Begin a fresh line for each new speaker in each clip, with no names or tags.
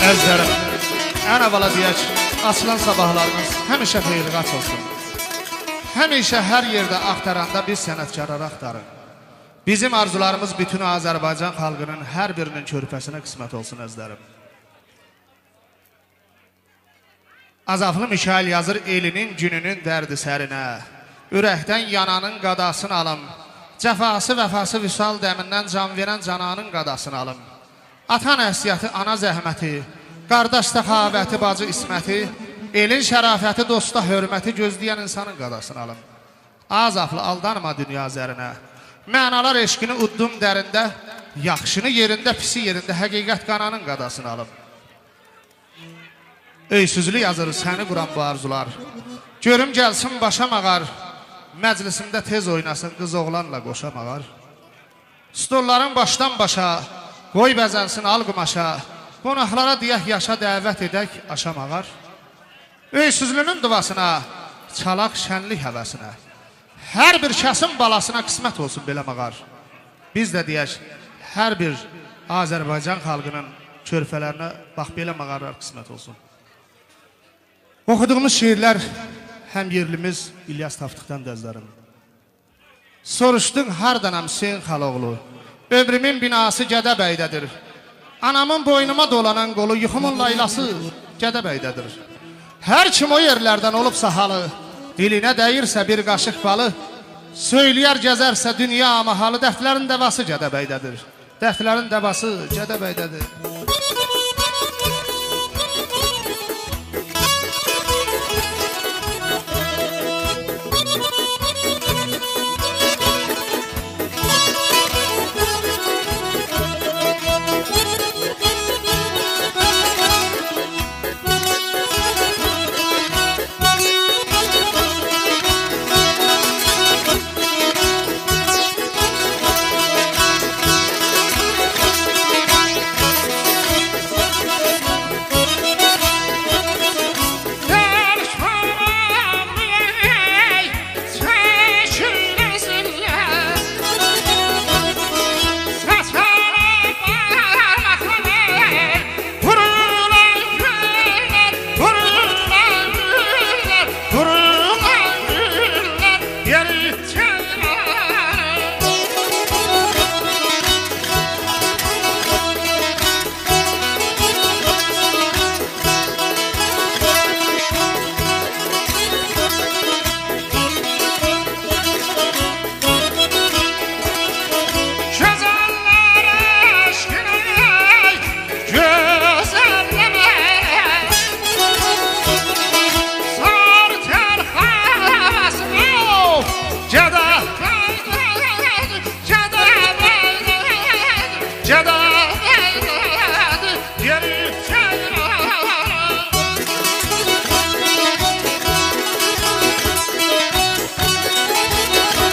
Əzlərim, ən əvvəla deyək, açılan sabahlarımız həmişə xeyirqaç olsun. Həmişə hər yerdə axtaranda biz sənətkarları axtarın. Bizim arzularımız bütün Azərbaycan xalqının hər birinin körpəsinə qismət olsun əzlərim. Azaflı Mikail yazır elinin gününün dərdi sərinə. Ürəkdən yananın qadasını alım. Cəfası vəfası vüsal dəmindən can verən cananın qadasını alım. Atan əhsiyyəti, ana zəhməti, qardaş səxavəti, bacı isməti, elin şərafəti, dosta hörməti gözləyən insanın qadasını alım. Azaflı aldanma dünya zərinə. Mənalar eşqini uddum dərində, yaxşını yerində, pisi yerində, həqiqət qananın qadasını alım. Öysüzlü yazır səni quran bu arzular. Görüm gəlsin başa mağar, məclisimdə tez oynasın qız oğlanla qoşa mağar. Stolların başdan başa, qoy bəzənsin al qumaşa, qonaqlara deyək yaşa dəvət edək aşa mağar. Öysüzlünün duvasına, çalaq şənlik həvəsinə, hər bir kəsin balasına qismət olsun belə mağar. Biz də deyək, hər bir Azərbaycan xalqının körpələrinə bax belə mağarlar qismət olsun. Oxuduğumuz şiirlər həm yerlimiz İlyas Taftıqdan dəzlərim. Soruşdun hardanam Hüseyin Xaloğlu, ömrümün binası Gədəbəydədir. Anamın boynuma dolanan qolu, yuxumun laylası Gədəbəydədir. Hər kim o yerlərdən olubsa halı, dilinə dəyirsə bir qaşıq balı, söyləyər gəzərsə dünya amahalı, dəftlərin dəvası Gədəbəydədir. Dəftlərin dəvası Gədəbəydədir.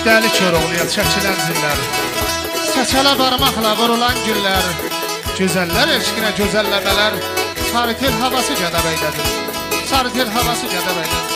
Dəli Koroğluya çəkilən zillər, səçələ barmaqla vurulan güllər, gözəllər eşqinə gözəlləmələr, sarı tel havası Gədəbəydədir, sarı tel havası Gədəbəydədir.